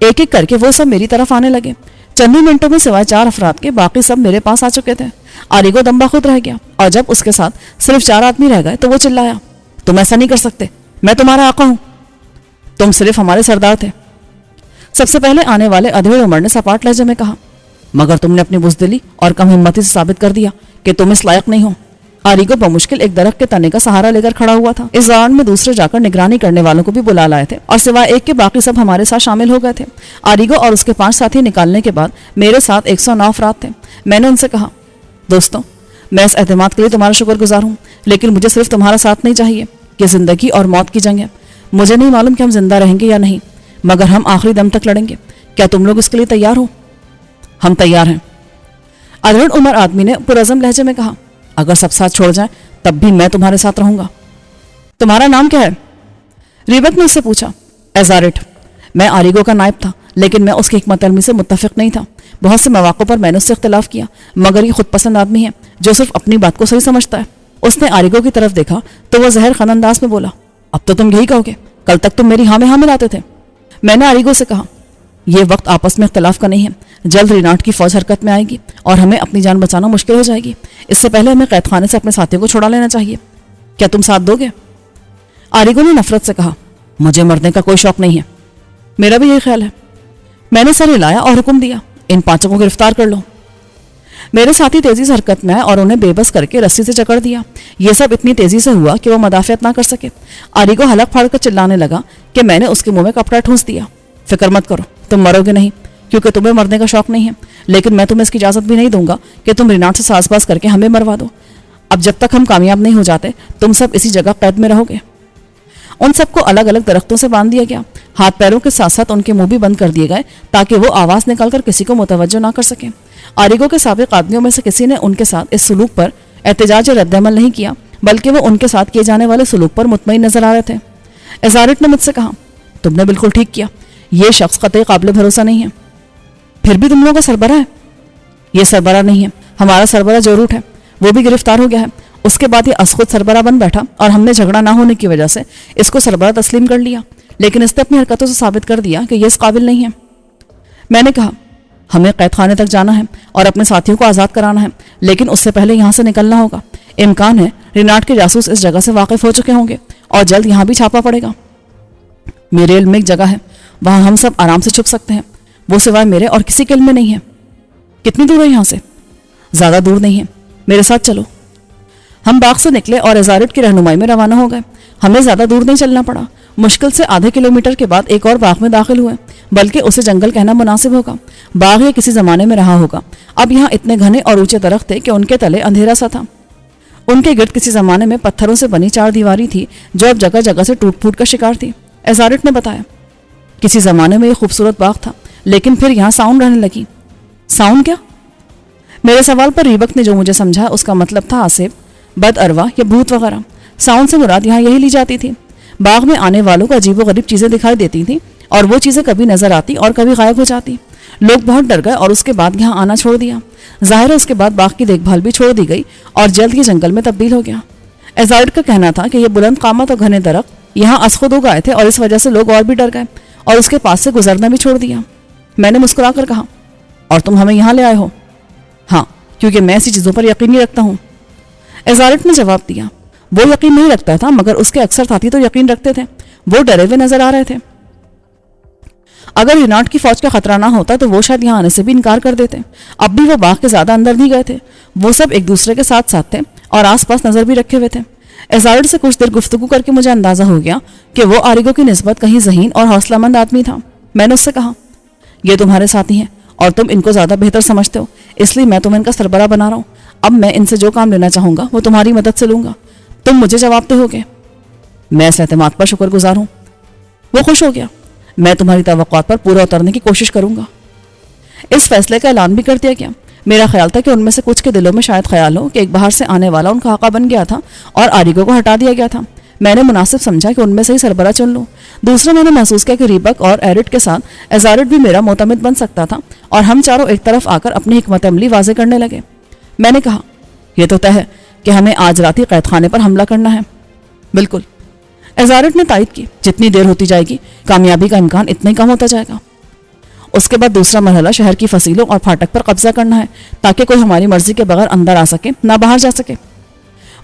ایک ایک کر کے وہ سب میری طرف آنے لگے. چند ہی منٹوں میں سوائے 4 افراد کے باقی سب میرے پاس آ چکے تھے. آریگو دمبا خود رہ گیا اور جب اس کے ساتھ صرف 4 آدمی رہ گئے تو وہ چلایا, تم ایسا نہیں کر سکتے, میں تمہارا آقا ہوں, تم صرف ہمارے سردار تھے. سب سے پہلے آنے والے ادھیڑ عمر نے سپاٹ لہجے میں کہا, مگر تم نے اپنی بزدلی اور کم ہمتی سے ثابت کر دیا کہ تم اس لائق نہیں ہو. آریگو بمشکل ایک درخت کے تنے کا سہارا لے کر کھڑا ہوا تھا. اس دوران میں دوسرے جا کر نگرانی کرنے والوں کو بھی بلا لائے تھے اور سوائے ایک کے باقی سب ہمارے ساتھ شامل ہو گئے تھے. آریگو اور اس کے 5 ساتھی نکالنے کے بعد میرے ساتھ 109 افراد تھے. میں نے ان سے کہا, دوستوں, میں اس اعتماد کے لیے تمہارا شکر گزار ہوں, لیکن مجھے صرف تمہارا ساتھ نہیں چاہیے. یہ زندگی اور موت کی جنگ ہے. مجھے نہیں معلوم کہ ہم زندہ رہیں گے یا نہیں, مگر ہم آخری دم تک لڑیں گے. کیا تم لوگ اس کے لیے تیار ہو؟ ہم تیار ہیں. ادھیڑ عمر آدمی نے پرعزم لہجے میں کہا, اگر سب ساتھ چھوڑ جائیں تب بھی میں تمہارے ساتھ رہوں گا. تمہارا نام کیا ہے؟ ریبک نے اس سے پوچھا. ایزارٹ. میں آریگو کا نائب تھا, لیکن میں اس کی حکمت عملی سے متفق نہیں تھا. بہت سے مواقع پر میں نے اس سے اختلاف کیا, مگر یہ خود پسند آدمی ہے جو صرف اپنی بات کو صحیح سمجھتا ہے. اس نے آریگو کی طرف دیکھا تو وہ زہر خان انداز میں بولا, اب تو تم یہی کہو گے, کل تک تم میری ہاں میں ہاں ملاتے تھے. میں نے آریگو سے کہا, یہ وقت آپس میں اختلاف کا نہیں ہے. جلد ریناٹ کی فوج حرکت میں آئے گی اور ہمیں اپنی جان بچانا مشکل ہو جائے گی. اس سے پہلے ہمیں قید خانے سے اپنے ساتھیوں کو چھڑا لینا چاہیے. کیا تم ساتھ دو گے؟ آریگو نے نفرت سے کہا, مجھے مرنے کا کوئی شوق نہیں ہے. میرا بھی یہی خیال ہے. میں نے سر ہلایا اور حکم دیا, ان 5 کو گرفتار کر لو. میرے ساتھی تیزی سے حرکت میں آئے اور انہیں بے بس کر کے رسی سے جکڑ دیا. یہ سب اتنی تیزی سے ہوا کہ وہ مدافعت نہ کر سکے. آریگو حلق پھاڑ کر چلانے لگا کہ میں نے اس کے منہ میں کپڑا ٹھونس دیا. فکر مت کرو, تم مرو گے نہیں, کیونکہ تمہیں مرنے کا شوق نہیں ہے, لیکن میں تمہیں اس کی اجازت بھی نہیں دوں گا کہ تم ریناٹ سے ساز باز کر کے ہمیں مروا دو. اب جب تک ہم کامیاب نہیں ہو جاتے تم سب اسی جگہ قید میں رہو گے. ان سب کو الگ الگ درختوں سے باندھ دیا گیا. ہاتھ پیروں کے ساتھ ساتھ ان کے منہ بھی بند کر دیے گئے تاکہ وہ آواز نکال کر کسی کو متوجہ نہ کر سکیں. آریگو کے سابق آدمیوں میں سے کسی نے ان کے ساتھ اس سلوک پر احتجاج یا رد عمل نہیں کیا, بلکہ وہ ان کے ساتھ کیے جانے والے سلوک پر مطمئن نظر آ رہے تھے. ایزارٹ نے مجھ سے کہا, تم نے بالکل ٹھیک کیا, یہ شخص قطعی قابل بھروسہ نہیں ہے. پھر بھی تم لوگوں کا سربراہ ہے. یہ سربراہ نہیں ہے, ہمارا سربراہ جو روٹ ہے وہ بھی گرفتار ہو گیا ہے. اس کے بعد یہ خود سربراہ بن بیٹھا اور ہم نے جھگڑا نہ ہونے کی وجہ سے اس کو سربراہ تسلیم کر لیا, لیکن اس نے اپنی حرکتوں سے ثابت کر دیا کہ یہ اس قابل نہیں ہے. میں نے کہا, ہمیں قید خانے تک جانا ہے اور اپنے ساتھیوں کو آزاد کرانا ہے, لیکن اس سے پہلے یہاں سے نکلنا ہوگا. امکان ہے ریناٹ کے جاسوس اس جگہ سے واقف ہو چکے ہوں گے اور جلد یہاں بھی چھاپا پڑے گا. میرے علم میں ایک جگہ ہے, وہاں ہم سب آرام سے چھپ سکتے ہیں. وہ سوائے میرے اور کسی کے علم میں نہیں ہے. کتنی دور ہے یہاں سے؟ زیادہ دور نہیں ہے, میرے ساتھ چلو. ہم باغ سے نکلے اور ایزارٹ کی رہنمائی میں روانہ ہو گئے. ہمیں زیادہ دور نہیں چلنا پڑا. مشکل سے آدھے کلومیٹر کے بعد ایک اور باغ میں داخل ہوئے, بلکہ اسے جنگل کہنا مناسب ہوگا. باغ یہ کسی زمانے میں رہا ہوگا. اب یہاں اتنے گھنے اور اونچے درخت تھے کہ ان کے تلے اندھیرا سا تھا. ان کے گرد کسی زمانے میں پتھروں سے بنی 4 دیواری تھی جو اب جگہ جگہ سے ٹوٹ پھوٹ کا شکار تھی. ایزارٹ نے بتایا, کسی زمانے میں یہ خوبصورت باغ تھا, لیکن پھر یہاں ساؤنڈ رہنے لگی. ساؤنڈ کیا؟ میرے سوال پر ریبک نے جو مجھے سمجھا اس کا مطلب تھا آصف, بد اروا یا بھوت وغیرہ. ساؤنڈ سے مراد یہاں یہی لی جاتی تھی. باغ میں آنے والوں کو عجیب و غریب چیزیں دکھائی دیتی تھیں اور وہ چیزیں کبھی نظر آتی اور کبھی غائب ہو جاتی. لوگ بہت ڈر گئے اور اس کے بعد یہاں آنا چھوڑ دیا. ظاہر ہے اس کے بعد باغ کی دیکھ بھال بھی چھوڑ دی گئی اور جلد یہ جنگل میں تبدیل ہو گیا. ایزارٹ کا کہنا تھا کہ یہ بلند قامت اور گھنے درخت یہاں از خود اگ آئے تھے اور اس وجہ سے لوگ اور بھی ڈر گئے اور اس کے پاس سے گزرنا بھی چھوڑ دیا. میں نے مسکرا کر کہا, اور تم ہمیں یہاں لے آئے ہو؟ ہاں, کیونکہ میں ایسی چیزوں پر یقین نہیں رکھتا ہوں. ایزارٹ نے جواب دیا. وہ یقین نہیں رکھتا تھا, مگر اس کے اکثر ساتھی تو یقین رکھتے تھے. وہ ڈرے ہوئے نظر آ رہے تھے. اگر ریناٹ کی فوج کا خطرہ نہ ہوتا تو وہ شاید یہاں آنے سے بھی انکار کر دیتے. اب بھی وہ باغ کے زیادہ اندر نہیں گئے تھے. وہ سب ایک دوسرے کے ساتھ ساتھ تھے اور آس پاس نظر بھی رکھے ہوئے تھے. ایزارٹ سے کچھ دیر گفتگو کر کے مجھے اندازہ ہو گیا کہ وہ آریگو کی نسبت کہیں ذہین اور حوصلہ مند آدمی تھا. میں نے اس سے کہا, یہ تمہارے ساتھی ہیں اور تم ان کو زیادہ بہتر سمجھتے ہو, اس لیے میں تمہیں ان کا سربراہ بنا رہا ہوں. اب میں ان سے جو کام لینا چاہوں گا وہ تمہاری مدد سے لوں گا. تم مجھے جواب دے ہوگے. میں اس اعتماد پر شکر گزار ہوں. وہ خوش ہو گیا. میں تمہاری توقعات پر پورا اترنے کی کوشش کروں گا. اس فیصلے کا اعلان بھی کر دیا گیا. میرا خیال تھا کہ ان میں سے کچھ کے دلوں میں شاید خیال ہو کہ ایک باہر سے آنے والا ان کا آقا بن گیا تھا اور آریگو کو ہٹا دیا گیا تھا. میں نے مناسب سمجھا کہ ان میں سے ہی سربراہ چن لوں. دوسرا, میں نے محسوس کیا کہ ریبک اور ایرٹ کے ساتھ ایزارٹ بھی میرا معتمد بن سکتا تھا اور ہم چاروں ایک طرف آ کر اپنی حکمت عملی واضح کرنے لگے. میں نے کہا, یہ تو طے ہے کہ ہمیں آج رات ہی قید خانے پر حملہ کرنا ہے. بالکل. ایزارٹ نے تائید کی. جتنی دیر ہوتی جائے گی کامیابی کا امکان اتنا ہی کم ہوتا جائے گا. اس کے بعد دوسرا مرحلہ شہر کی فصیلوں اور پھاٹک پر قبضہ کرنا ہے تاکہ کوئی ہماری مرضی کے بغیر اندر آ سکے نہ باہر جا سکے۔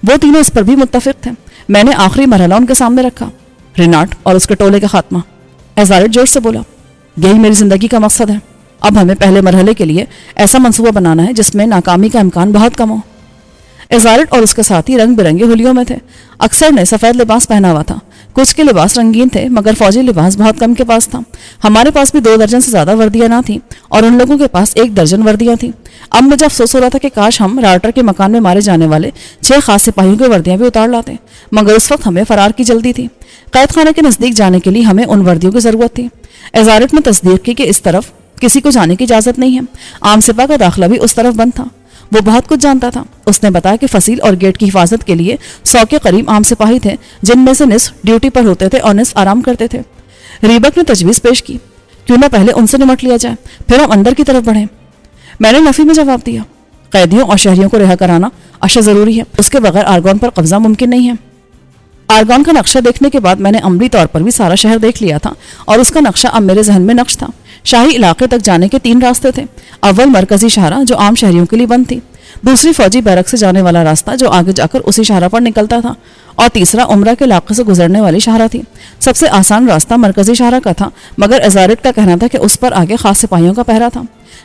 وہ تینوں اس پر بھی متفق تھے۔ میں نے آخری مرحلہ ان کے سامنے رکھا، رینارڈ اور اس کے ٹولے کا خاتمہ۔ ایزارڈ جورج سے بولا، یہی میری زندگی کا مقصد ہے۔ اب ہمیں پہلے مرحلے کے لیے ایسا منصوبہ بنانا ہے جس میں ناکامی کا امکان بہت کم ہو۔ ایزارڈ اور اس کے ساتھی رنگ برنگے ہولیوں میں تھے۔ اکثر نے سفید لباس پہنا ہوا تھا، کچھ کے لباس رنگین تھے مگر فوجی لباس بہت کم کے پاس تھا۔ ہمارے پاس بھی 2 درجن سے زیادہ وردیاں نہ تھیں اور ان لوگوں کے پاس 1 درجن وردیاں تھیں۔ اب مجھے افسوس ہو رہا تھا کہ کاش ہم رارٹر کے مکان میں مارے جانے والے 6 خاص سپاہیوں کی وردیاں بھی اتار لاتے، مگر اس وقت ہمیں فرار کی جلدی تھی۔ قید خانے کے نزدیک جانے کے لیے ہمیں ان وردیوں کی ضرورت تھی۔ ایزارڈ نے تصدیق کی کہ اس طرف کسی کو جانے کی اجازت نہیں ہے۔ عام سپاہ کا داخلہ بھی اس طرف بند تھا۔ وہ بہت کچھ جانتا تھا۔ اس نے بتایا کہ فصیل اور گیٹ کی حفاظت کے لیے 100 کے قریب عام سپاہی تھے، جن میں سے نصف ڈیوٹی پر ہوتے تھے اور نصف آرام کرتے تھے۔ ریبک نے تجویز پیش کی، کیوں نہ پہلے ان سے نمٹ لیا جائے، پھر ہم اندر کی طرف بڑھیں۔ میں نے نفی میں جواب دیا، قیدیوں اور شہریوں کو رہا کرانا اشد ضروری ہے، اس کے بغیر آرگون پر قبضہ ممکن نہیں ہے۔ آرگون کا نقشہ دیکھنے کے بعد میں نے عملی طور پر بھی سارا شہر دیکھ لیا تھا اور اس کا نقشہ اب میرے ذہن میں نقش تھا۔ شاہی علاقے تک جانے کے 3 راستے تھے۔ اول مرکزی شاہراہ جو عام شہریوں کے لیے بند تھی، دوسری فوجی بیرک سے جانے والا راستہ جو آگے جا کر اسی شاہراہ پر نکلتا تھا، اور تیسرا عمرہ کے علاقے سے گزرنے والی شاہراہ تھی۔ سب سے آسان راستہ مرکزی شاہراہ کا تھا، مگر ایزارڈ کا کہنا تھا کہ اس پر آگے خاص سپاہیوں کا پہرا تھا۔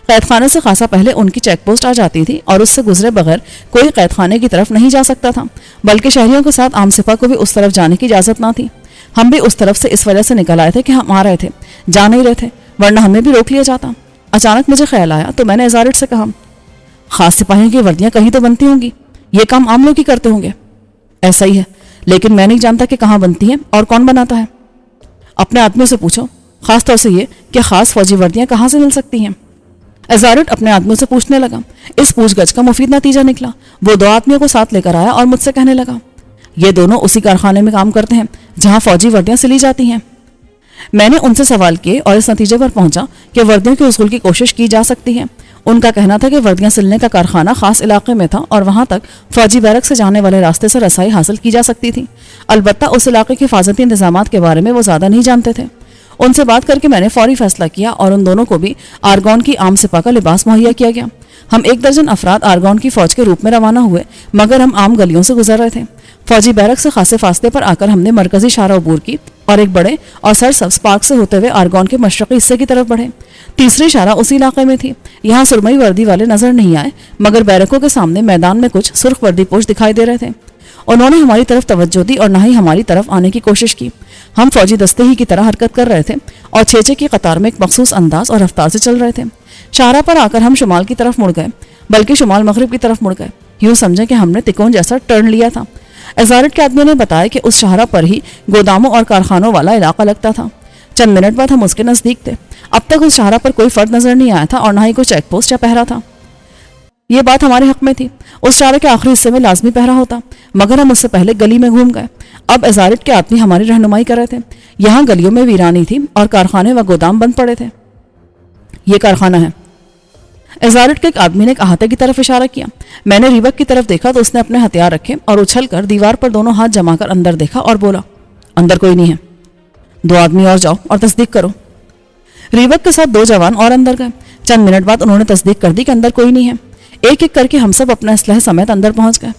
قید خانے سے خاصا پہلے ان کی چیک پوسٹ آ جاتی تھی اور اس سے گزرے بغیر کوئی قید خانے کی طرف نہیں جا سکتا تھا، بلکہ شہریوں کے ساتھ عام سپاہ کو بھی اس طرف جانے کی اجازت نہ تھی۔ ہم بھی اس طرف سے اس وجہ سے نکل آئے تھے کہ ہم آ رہے تھے، جا نہیں رہے تھے، ورنہ ہمیں بھی روک لیا جاتا۔ اچانک مجھے خیال آیا تو میں نے ایزارڈ سے کہا، خاص سپاہیوں کی وردیاں کہیں تو بنتی ہوں گی، یہ کام عام لوگ ہی کرتے ہوں گے۔ ایسا ہی ہے، لیکن میں نہیں جانتا کہ کہاں بنتی ہیں اور کون بناتا ہے۔ اپنے آدمیوں سے پوچھو، خاص طور سے یہ کہ خاص فوجی وردیاں کہاں سے مل سکتی ہیں۔ ایزارڈ اپنے آدمیوں سے پوچھنے لگا۔ اس پوچھ گچھ کا مفید نتیجہ نکلا۔ وہ 2 آدمیوں کو ساتھ لے کر آیا اور مجھ سے کہنے لگا، یہ دونوں اسی کارخانے میں کام کرتے ہیں جہاں فوجی وردیاں سلی جاتی ہیں۔ میں نے ان سے سوال کیے اور اس نتیجے پر پہنچا کہ وردیوں کے حصول کی کوشش کی جا سکتی ہے۔ ان کا کہنا تھا کہ وردیاں سلنے کا کارخانہ خاص علاقے میں تھا اور وہاں تک فوجی بیرک سے جانے والے راستے سے رسائی حاصل کی جا سکتی تھی۔ البتہ اس علاقے کے حفاظتی انتظامات کے بارے میں وہ زیادہ نہیں جانتے تھے۔ ان سے بات کر کے میں نے فوری فیصلہ کیا اور ان دونوں کو بھی آرگون کی عام سپاہ کا لباس مہیا کیا گیا۔ ہم 1 درجن افراد آرگون کی فوج کے روپ میں روانہ ہوئے، مگر ہم عام گلیوں سے گزر رہے تھے۔ فوجی بیرک سے خاصے فاصلے پر آ کر ہم نے مرکزی شاہراہ عبور کی اور ایک بڑے اور سرسبز پارک سے ہوتے ہوئے آرگون کے مشرقی حصے کی طرف بڑھے۔ تیسری شاہراہ اسی علاقے میں تھی۔ یہاں سرمئی وردی والے نظر نہیں آئے، مگر بیرکوں کے سامنے میدان میں کچھ سرخ وردی پوش دکھائی دے رہے تھے۔ انہوں نے ہماری طرف توجہ دی اور نہ ہی ہماری طرف آنے کی کوشش کی۔ ہم فوجی دستے ہی کی طرح حرکت کر رہے تھے اور 6 کی قطار میں ایک مخصوص انداز اور رفتار سے چل رہے تھے۔ شاہراہ پر آ کر ہم شمال کی طرف مڑ گئے، بلکہ شمال مغرب کی طرف مڑ گئے۔ یوں سمجھیں کہ ہم نے تکون جیسا ٹرن لیا تھا۔ ایزارڈ کے آدمیوں نے بتایا کہ اس شاہراہ پر ہی گوداموں اور کارخانوں والا علاقہ لگتا تھا۔ چند منٹ بعد ہم اس کے نزدیک تھے۔ اب تک اس شاہراہ پر کوئی فرد نظر نہیں آیا تھا اور نہ ہی کوئی چیک پوسٹ یا پہرا تھا۔ یہ بات ہمارے حق میں تھی، اس شاہراہ کے آخری حصے میں لازمی پہرا ہوتا، مگر ہم اس سے پہلے گلی میں گھوم گئے۔ اب ایزارڈ کے آدمی ہماری رہنمائی کر رہے تھے۔ یہاں گلیوں میں ویرانی تھی اور کارخانے و گودام بند پڑے تھے۔ یہ کارخانہ ہے، ایزارڈ کے ایک آدمی نے ایک احاطے کی طرف اشارہ کیا۔ میں نے ریبک کی طرف دیکھا تو اس نے اپنے ہتھیار رکھے اور اچھل کر دیوار پر دونوں ہاتھ جما کر اندر دیکھا اور بولا، اندر کوئی نہیں ہے، 2 آدمی اور جاؤ اور تصدیق کرو۔ ریبک کے ساتھ 2 جوان اور اندر گئے۔ چند منٹ بعد انہوں نے تصدیق کر دی کہ اندر کوئی نہیں ہے۔ ایک ایک کر کے ہم سب اپنا اسلحہ سمیت اندر پہنچ گئے۔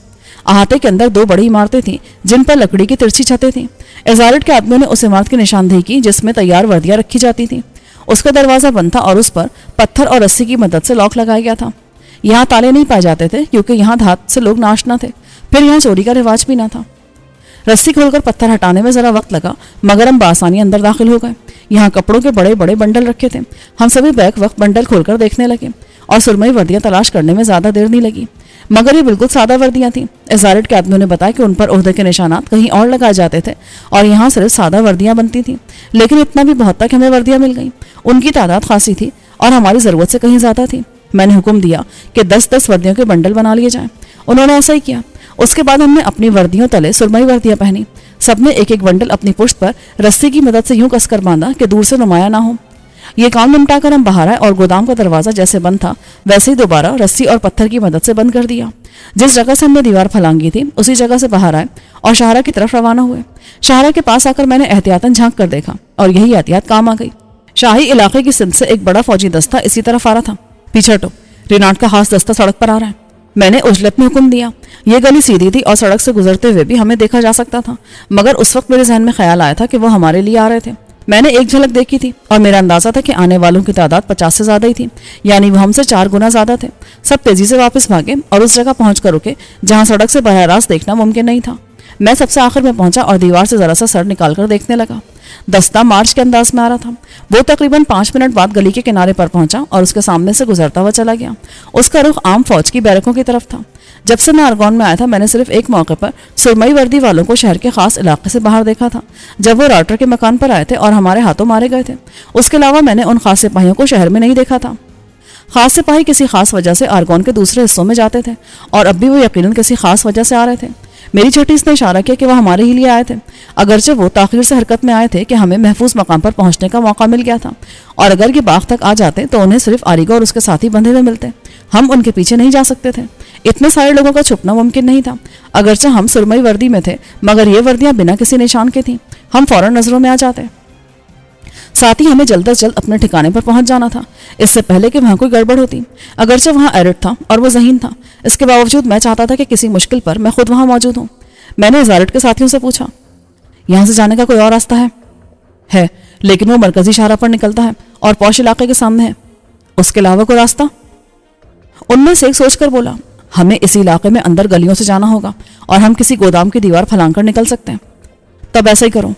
احاطے کے اندر 2 بڑی عمارتیں تھیں جن پر لکڑی کی ترچھی چھتیں تھیں۔ ایزارڈ کے آدمیوں نے اس عمارت کی نشاندہی کی جس میں تیار وردیاں رکھی جاتی تھیں۔ اس کا دروازہ بند تھا اور اس پر پتھر اور رسی کی مدد سے لاک لگایا گیا تھا۔ یہاں تالے نہیں پائے جاتے تھے کیونکہ یہاں دھات سے لوگ ناشنا تھے، پھر یہاں چوری کا رواج بھی نہ تھا۔ رسی کھول کر پتھر ہٹانے میں ذرا وقت لگا، مگر ہم بآسانی اندر داخل ہو گئے۔ یہاں کپڑوں کے بڑے بڑے بنڈل رکھے تھے۔ ہم سبھی بیک وقت بنڈل کھول کر دیکھنے لگے اور سرمئی وردیاں تلاش کرنے میں زیادہ دیر نہیں لگی، مگر یہ بالکل سادہ وردیاں تھیں۔ ایزارڈ کے آدمیوں نے بتایا کہ ان پر عہدے کے نشانات کہیں اور لگائے جاتے تھے اور یہاں صرف سادہ وردیاں بنتی تھیں، لیکن اتنا بھی بہت تھا کہ ہمیں وردیاں مل گئیں۔ ان کی تعداد خاصی تھی اور ہماری ضرورت سے کہیں زیادہ تھی۔ میں نے حکم دیا کہ 10 وردیوں کے بنڈل بنا لیے جائیں۔ انہوں نے ایسا ہی کیا۔ اس کے بعد ہم نے اپنی وردیوں تلے سرمئی وردیاں پہنی۔ سب نے ایک ایک بنڈل اپنی پشت پر رسی کی مدد سے یوں کس کر باندھا کہ دور سے نمایاں نہ ہو۔ یہ کام نمٹا کر ہم باہر آئے اور گودام کا دروازہ جیسے بند تھا ویسے ہی دوبارہ رسی اور پتھر کی مدد سے بند کر دیا۔ جس جگہ سے ہم نے دیوار پھلانگی تھی اسی جگہ سے باہر آئے اور شاہراہ کی طرف روانہ ہوئے۔ شاہراہ کے پاس آ کر میں نے احتیاطاً جھانک کر دیکھا اور یہی احتیاط کام آ گئی۔ شاہی علاقے کی سندھ سے ایک بڑا فوجی دستہ اسی طرف آ رہا تھا۔ پیچھے ہٹو، رینالڈ کا خاص دستہ سڑک پر آ رہا ہے۔ میں نے عجلت میں حکم دیا۔ یہ گلی سیدھی تھی اور سڑک سے گزرتے ہوئے بھی ہمیں دیکھا جا سکتا تھا، مگر اس وقت میرے ذہن میں خیال آیا تھا کہ وہ ہمارے لیے آ رہے تھے۔ میں نے ایک جھلک دیکھی تھی اور میرا اندازہ تھا کہ آنے والوں کی تعداد 50 سے زیادہ ہی تھی، یعنی وہ ہم سے 4 گنا زیادہ تھے۔ سب تیزی سے واپس بھاگے اور اس جگہ پہنچ کر رکے جہاں سڑک سے براہ راست دیکھنا ممکن نہیں تھا۔ میں سب سے آخر میں پہنچا اور دیوار سے ذرا سا سر نکال کر دیکھنے لگا۔ دستہ مارچ کے انداز میں آ رہا تھا۔ وہ تقریباً 5 منٹ بعد گلی کے کنارے پر پہنچا اور اس کے سامنے سے گزرتا ہوا چلا گیا۔ اس کا رخ عام فوج کی بیرکوں کی طرف تھا۔ جب سے میں ارگون میں آیا تھا میں نے صرف ایک موقع پر سرمئی وردی والوں کو شہر کے خاص علاقے سے باہر دیکھا تھا، جب وہ راٹر کے مکان پر آئے تھے اور ہمارے ہاتھوں مارے گئے تھے۔ اس کے علاوہ میں نے ان خاص سپاہیوں کو شہر میں نہیں دیکھا تھا۔ خاص سپاہی کسی خاص وجہ سے ارگون کے دوسرے حصوں میں جاتے تھے اور اب بھی وہ یقیناً کسی خاص وجہ سے آ رہے تھے۔ میری چھٹی اس نے اشارہ کیا کہ وہ ہمارے ہی لیے آئے تھے، اگرچہ وہ تاخیر سے حرکت میں آئے تھے کہ ہمیں محفوظ مقام پر پہنچنے کا موقع مل گیا تھا، اور اگر یہ باغ تک آ جاتے تو انہیں صرف آریگا اور اس کے ساتھی بندھے ہوئے ملتے۔ ہم ان کے پیچھے نہیں جا سکتے تھے۔ اتنے سارے لوگوں کا چھپنا ممکن نہیں تھا، اگرچہ ہم سرمئی وردی میں تھے مگر یہ وردیاں بنا کسی نشان کے تھیں۔ ہم فوراً نظروں میں آ جاتے۔ ساتھ ہی ہمیں جلد از جلد اپنے ٹھکانے پر پہنچ جانا تھا اس سے پہلے کہ وہاں کوئی گڑبڑ ہوتی۔ اگرچہ وہاں ایرٹ تھا اور وہ ذہین تھا، اس کے باوجود میں چاہتا تھا کہ کسی مشکل پر میں خود وہاں موجود ہوں۔ میں نے ایزارٹ کے ساتھیوں سے پوچھا، یہاں سے جانے کا کوئی اور راستہ ہے؟ لیکن وہ مرکزی شاہراہ پر نکلتا ہے اور پوش علاقے کے سامنے ہے۔ اس کے علاوہ کوئی راستہ؟ ان میں سے ایک سوچ کر بولا، ہمیں اسی علاقے میں اندر گلیوں سے جانا ہوگا اور ہم کسی گودام کی دیوار پھلانگ کر نکل سکتے ہیں۔ تب ایسا ہی کرو۔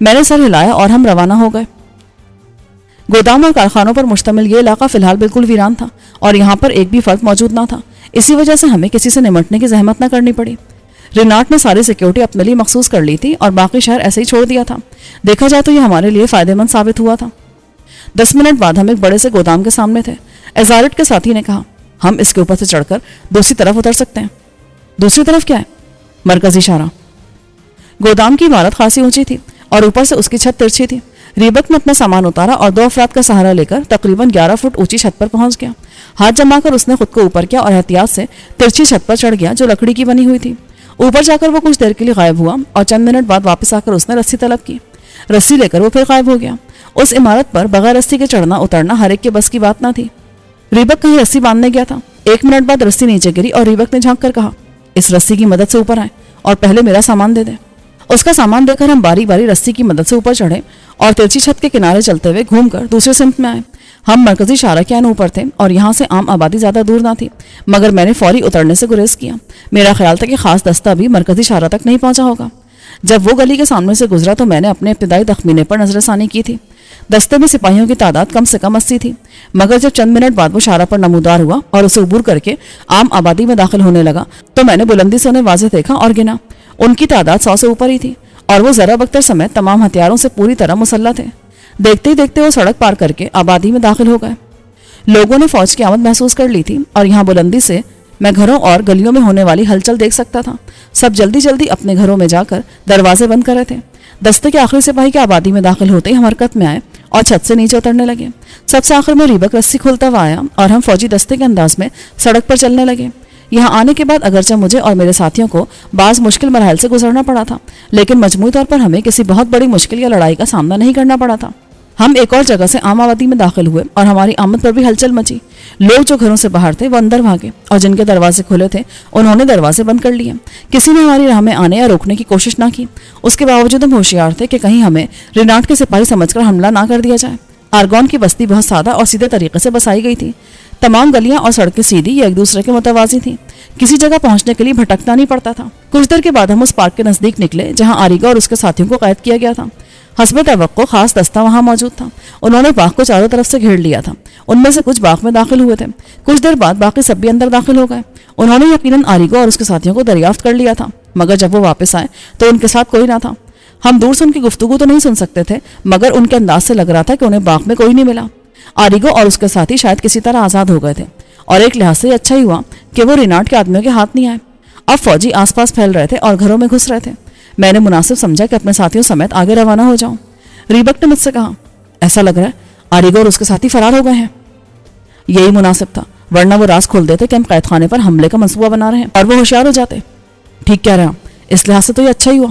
میں نے سر ہلایا اور ہم روانہ ہو گئے۔ گودام اور کارخانوں پر مشتمل یہ علاقہ فی الحال بالکل ویران تھا اور یہاں پر ایک بھی فرد موجود نہ تھا، اسی وجہ سے ہمیں کسی سے نمٹنے کی زحمت نہ کرنی پڑی۔ رینالڈ نے ساری سیکیورٹی اپنے لیے مخصوص کر لی تھی اور باقی شہر ایسے ہی چھوڑ دیا تھا۔ دیکھا جائے تو یہ ہمارے لیے فائدہ مند ثابت ہوا تھا۔ 10 منٹ بعد ہم ایک بڑے سے گودام کے سامنے تھے۔ ایزارٹ کے ساتھی نے کہا، ہم اس کے اوپر سے چڑھ کر دوسری طرف اتر سکتے ہیں۔ دوسری طرف کیا ہے؟ مرکزی شاہراہ۔ گودام کی عمارت خاصی اونچی تھی اور اوپر سے اس کی چھت ترچھی تھی۔ ریبک نے اپنا سامان اتارا اور 2 افراد کا سہارا لے کر تقریباً 11 فٹ اونچی چھت پر پہنچ گیا۔ ہاتھ جما کر اس نے خود کو اوپر کیا اور احتیاط سے ترچھی چھت پر چڑھ گیا جو لکڑی کی بنی ہوئی تھی۔ اوپر جا کر وہ کچھ دیر کے لیے غائب ہوا اور چند منٹ بعد واپس آ کر اس نے رسی طلب کی۔ رسی لے کر وہ پھر غائب ہو گیا۔ اس عمارت پر بغیر رسی کے چڑھنا اترنا ہر ایک کے بس کی بات نہ تھی۔ ریبک کہیں رسی باندھنے گیا تھا۔ 1 منٹ بعد رسی نیچے گری اور ریبک نے جھانک کر کہا، اس رسی کی مدد سے اوپر آئیں اور پہلے میرا سامان دے دیں۔ اس کا سامان دے کر ہم باری باری رسی کی مدد سے اوپر چڑھے اور ترچھی چھت کے کنارے چلتے ہوئے گھوم کر دوسرے سمت میں آئے۔ ہم مرکزی شاہراہ کے عین اوپر تھے اور یہاں سے عام آبادی زیادہ دور نہ تھی، مگر میں نے فوری اترنے سے گریز کیا۔ میرا خیال تھا کہ خاص دستہ بھی مرکزی شاہراہ تک نہیں پہنچا ہوگا۔ جب وہ گلی کے سامنے سے گزرا تو میں نے اپنے ابتدائی تخمینے پر نظر ثانی کی تھی۔ دستے میں سپاہیوں کی تعداد کم سے کم 80 تھی، مگر جب چند منٹ بعد وہ شاہراہ پر نمودار ہوا اور اسے عبور کر کے عام آبادی میں داخل ہونے لگا تو میں نے بلندی سے انہیں واضح دیکھا اور گنا۔ ان کی تعداد 100 سے اوپر ہی تھی اور وہ ذرا بختر سمیت تمام ہتھیاروں سے پوری طرح مسلح تھے۔ دیکھتے ہی دیکھتے وہ سڑک پار کر کے آبادی میں داخل ہو گئے۔ لوگوں نے فوج کی آمد محسوس کر لی تھی اور یہاں بلندی سے میں گھروں اور گلیوں میں ہونے والی ہلچل دیکھ سکتا تھا۔ سب جلدی جلدی اپنے گھروں میں جا کر دروازے بند کر رہے تھے۔ دستے کے آخری سپاہی کے آبادی میں داخل ہوتے ہی ہم حرکت میں آئے اور چھت سے نیچے اترنے لگے۔ سب سے آخر میں ریبک رسی کھولتا ہوا آیا اور ہم فوجی دستے کے انداز میں سڑک پر چلنے لگے۔ یہاں آنے کے بعد اگرچہ مجھے اور میرے ساتھیوں کو بعض مشکل مراحل سے گزرنا پڑا تھا، لیکن مجموعی طور پر ہمیں کسی بہت بڑی مشکل یا لڑائی کا سامنا نہیں کرنا پڑا تھا۔ ہم ایک اور جگہ سے عام آبادی میں داخل ہوئے اور ہماری آمد پر بھی ہلچل مچی۔ لوگ جو گھروں سے باہر تھے وہ اندر بھاگے اور جن کے دروازے کھلے تھے انہوں نے دروازے بند کر لیے۔ کسی نے ہماری راہ میں آنے یا روکنے کی کوشش نہ کی۔ اس کے باوجود ہم ہوشیار تھے کہ کہیں ہمیں رینالڈ کے سپاہی سمجھ کر حملہ نہ کر دیا جائے۔ ارگون کی بستی بہت سادہ اور سیدھے طریقے سے بسائی گئی تھی۔ تمام گلیاں اور سڑکیں سیدھی یا ایک دوسرے کے متوازی تھیں۔ کسی جگہ پہنچنے کے لیے بھٹکنا نہیں پڑتا تھا۔ کچھ دیر کے بعد ہم اس پارک کے نزدیک نکلے جہاں آریگا اور اس کے ساتھیوں کو قید کیا گیا تھا۔ حسب توقع خاص دستہ وہاں موجود تھا۔ انہوں نے باغ کو چاروں طرف سے گھیر لیا تھا۔ ان میں سے کچھ باغ میں داخل ہوئے تھے۔ کچھ دیر بعد باقی سب بھی اندر داخل ہو گئے۔ انہوں نے یقیناً آریگا اور اس کے ساتھیوں کو دریافت کر لیا تھا، مگر جب وہ واپس آئے تو ان کے ساتھ کوئی نہ تھا۔ ہم دور سے ان کی گفتگو تو نہیں سن سکتے تھے، مگر ان کے انداز سے لگ رہا تھا کہ انہیں باغ میں کوئی نہیں ملا۔ آریگا اور اس کے ساتھی شاید کسی طرح آزاد ہو گئے تھے اور ایک لحاظ سے اچھا ہی ہوا کہ وہ رینالڈ کے آدمیوں کے ہاتھ نہیں آئے۔ اب فوجی آس پاس پھیل رہے تھے اور گھروں میں گھس رہے تھے۔ میں نے مناسب سمجھا کہ اپنے ساتھیوں سمیت آگے روانہ ہو جاؤں۔ ریبک نے مجھ سے کہا، ایسا لگ رہا ہے آریگا اور اس کے ساتھی فرار ہو گئے ہیں۔ یہی مناسب تھا، ورنہ وہ راز کھول دیتے کہ ہم قید خانے پر حملے کا منصوبہ بنا رہے ہیں اور وہ ہوشیار ہو جاتے۔ ٹھیک کہہ رہے ہیں، اس لحاظ سے تو یہ اچھا ہی ہوا۔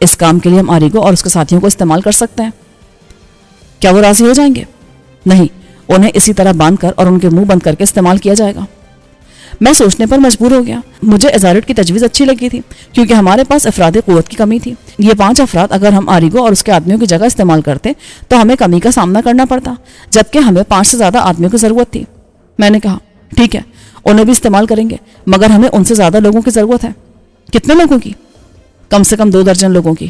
اس کام کے لیے ہم آریگو اور اس کے ساتھیوں کو استعمال کر سکتے ہیں۔ کیا وہ راضی ہو جائیں گے؟ نہیں، انہیں اسی طرح باندھ کر اور ان کے منہ بند کر کے استعمال کیا جائے گا۔ میں سوچنے پر مجبور ہو گیا۔ مجھے ایزارڈ کی تجویز اچھی لگی تھی کیونکہ ہمارے پاس افرادی قوت کی کمی تھی۔ یہ 5 افراد اگر ہم آریگو اور اس کے آدمیوں کی جگہ استعمال کرتے تو ہمیں کمی کا سامنا کرنا پڑتا، جبکہ ہمیں 5 سے زیادہ آدمیوں کی ضرورت تھی۔ میں نے کہا ٹھیک ہے، انہیں بھی استعمال کریں گے، مگر ہمیں ان سے زیادہ لوگوں کی ضرورت ہے۔ کتنے لوگوں کی؟ کم سے کم 2 درجن لوگوں کی۔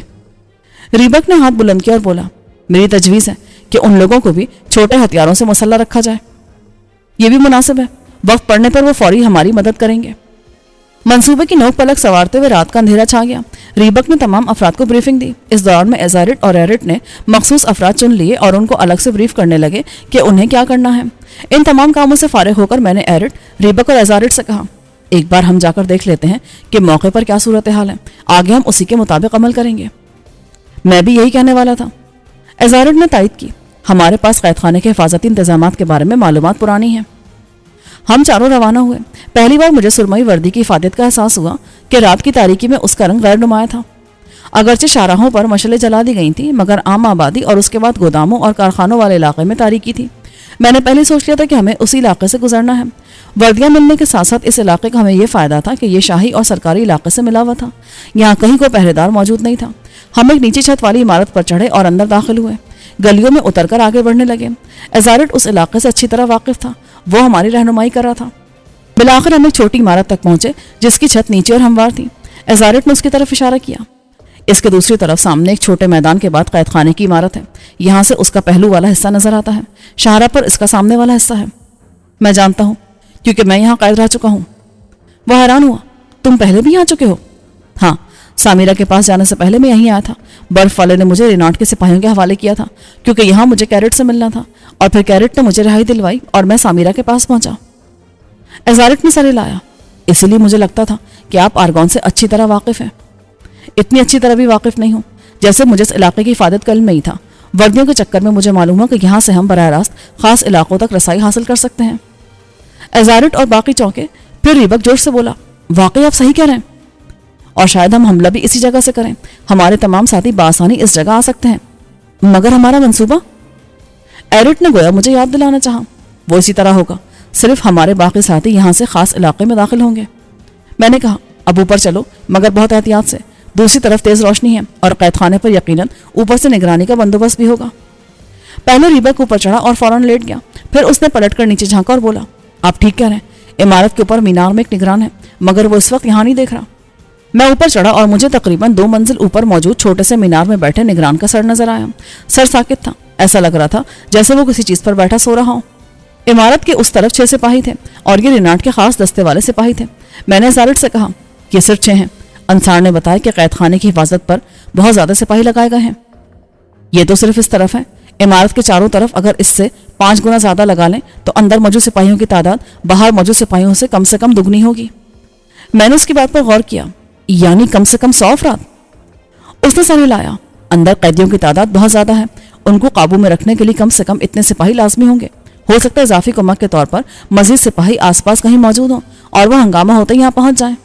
ریبک نے ہاتھ بلند کیا اور بولا، میری تجویز ہے کہ ان لوگوں کو بھی چھوٹے ہتھیاروں سے مسلح رکھا جائے۔ یہ بھی مناسب ہے، وقت پڑنے پر وہ فوری ہماری مدد کریں گے۔ منصوبے کی نوک پلک سوارتے ہوئے رات کا اندھیرا چھا گیا۔ ریبک نے تمام افراد کو بریفنگ دی۔ اس دوران میں ایزارڈ اور ایرٹ نے مخصوص افراد چن لیے اور ان کو الگ سے بریف کرنے لگے کہ انہیں کیا کرنا ہے۔ ان تمام کاموں سے فارغ ہو کر میں نے ایرٹ، ریبک اور ایزارڈ سے کہا، ایک بار ہم جا کر دیکھ لیتے ہیں کہ موقع پر کیا صورتحال ہے، آگے ہم اسی کے مطابق عمل کریں گے۔ میں بھی یہی کہنے والا تھا۔ ایزارڈ نے تائید کی، ہمارے پاس قید خانے کے حفاظتی انتظامات کے بارے میں معلومات پرانی ہیں۔ ہم چاروں روانہ ہوئے۔ پہلی بار مجھے سرمئی وردی کی افادیت کا احساس ہوا کہ رات کی تاریکی میں اس کا رنگ غیر نمایاں تھا۔ اگرچہ شاہراہوں پر مشعلیں جلا دی گئی تھیں، مگر عام آبادی اور اس کے بعد گوداموں اور کارخانوں والے علاقے میں تاریکی تھی۔ میں نے پہلے سوچ لیا تھا کہ ہمیں اسی علاقے سے گزرنا ہے۔ وردیاں ملنے کے ساتھ ساتھ اس علاقے کا ہمیں یہ فائدہ تھا کہ یہ شاہی اور سرکاری علاقے سے ملا ہوا تھا۔ یہاں کہیں کوئی پہرے دار موجود نہیں تھا۔ ہم ایک نیچی چھت والی عمارت پر چڑھے اور اندر داخل ہوئے۔ گلیوں میں اتر کر آگے بڑھنے لگے۔ ایزارڈ اس علاقے سے اچھی طرح واقف تھا، وہ ہماری رہنمائی کر رہا تھا۔ بالآخر ہم ایک چھوٹی عمارت تک پہنچے جس کی چھت نیچے اور ہموار تھی۔ ایزارڈ نے اس کی طرف اشارہ کیا۔ اس کے دوسری طرف سامنے ایک چھوٹے میدان کے بعد قید خانے کی عمارت ہے۔ یہاں سے اس کا پہلو والا حصہ نظر آتا ہے، شاہراہ پر اس کا سامنے والا حصہ ہے۔ میں جانتا ہوں کیونکہ میں یہاں قید رہ چکا ہوں۔ وہ حیران ہوا، تم پہلے بھی آ چکے ہو؟ ہاں، سامیرہ کے پاس جانے سے پہلے میں یہیں آیا تھا۔ برف والے نے مجھے ریناٹ کے سپاہیوں کے حوالے کیا تھا کیونکہ یہاں مجھے کیرٹ سے ملنا تھا، اور پھر کیرٹ نے مجھے رہائی دلوائی اور میں سامیرہ کے پاس پہنچا۔ ایزارڈ نے سر ہلایا، اسی لیے مجھے لگتا تھا کہ آپ آرگون سے اچھی طرح واقف ہیں۔ اتنی اچھی طرح بھی واقف نہیں ہوں، جیسے مجھے اس علاقے کی حفاظت کا علم نہیں تھا۔ وردیوں کے چکر میں مجھے معلوم ہوا کہ یہاں سے ہم براہ راست خاص علاقوں تک رسائی حاصل کر سکتے ہیں۔ ایزارڈ اور باقی چونکے۔ پھر ریبک جوش سے بولا، واقعی آپ صحیح کہہ رہے ہیں، اور شاید ہم حملہ بھی اسی جگہ سے کریں۔ ہمارے تمام ساتھی بآسانی اس جگہ آ سکتے ہیں، مگر ہمارا منصوبہ؟ ایرٹ نے گویا مجھے یاد دلانا چاہا، وہ اسی طرح ہوگا، صرف ہمارے باقی ساتھی یہاں سے خاص علاقے میں داخل ہوں گے۔ میں نے کہا، اب اوپر چلو، مگر بہت احتیاط سے۔ دوسری طرف تیز روشنی ہے اور قید خانے پر یقیناً اوپر سے نگرانی کا بندوبست بھی ہوگا۔ پہلے ریبک اوپر چڑھا اور فوراً لیٹ گیا، پھر اس نے پلٹ کر نیچے جھانکا اور بولا، آپ ٹھیک کہہ رہے ہیں، عمارت کے اوپر مینار میں ایک نگران ہے، مگر وہ اس وقت یہاں نہیں دیکھ رہا۔ میں اوپر چڑھا اور مجھے تقریباً 2 منزل اوپر موجود چھوٹے سے مینار میں بیٹھے نگران کا سر نظر آیا۔ سر ساکت تھا، ایسا لگ رہا تھا جیسے وہ کسی چیز پر بیٹھا سو رہا ہو۔ عمارت کے اس طرف 6 سپاہی تھے اور یہ ریناٹ کے خاص دستے والے سپاہی تھے۔ میں نے ایزارڈ سے کہا، یہ صرف 6 ہیں۔ انصار نے بتایا کہ قید خانے کی حفاظت پر بہت زیادہ سپاہی لگائے گئے ہیں۔ یہ تو صرف اس طرف ہے، عمارت کے چاروں طرف اگر اس سے 5 گنا زیادہ لگا لیں تو اندر موجود سپاہیوں کی تعداد باہر موجود سپاہیوں سے کم دگنی ہوگی۔ میں نے اس کی بات پر غور کیا، یعنی کم سے کم 100 افراد؟ اس نے سر ہلایا، اندر قیدیوں کی تعداد بہت زیادہ ہے، ان کو قابو میں رکھنے کے لیے کم سے کم اتنے سپاہی لازمی ہوں گے۔ ہو سکتا ہے اضافی کمک کے طور پر مزید سپاہی آس پاس کہیں موجود ہوں اور وہ ہنگامہ ہوتے ہی یہاں پہنچ جائیں۔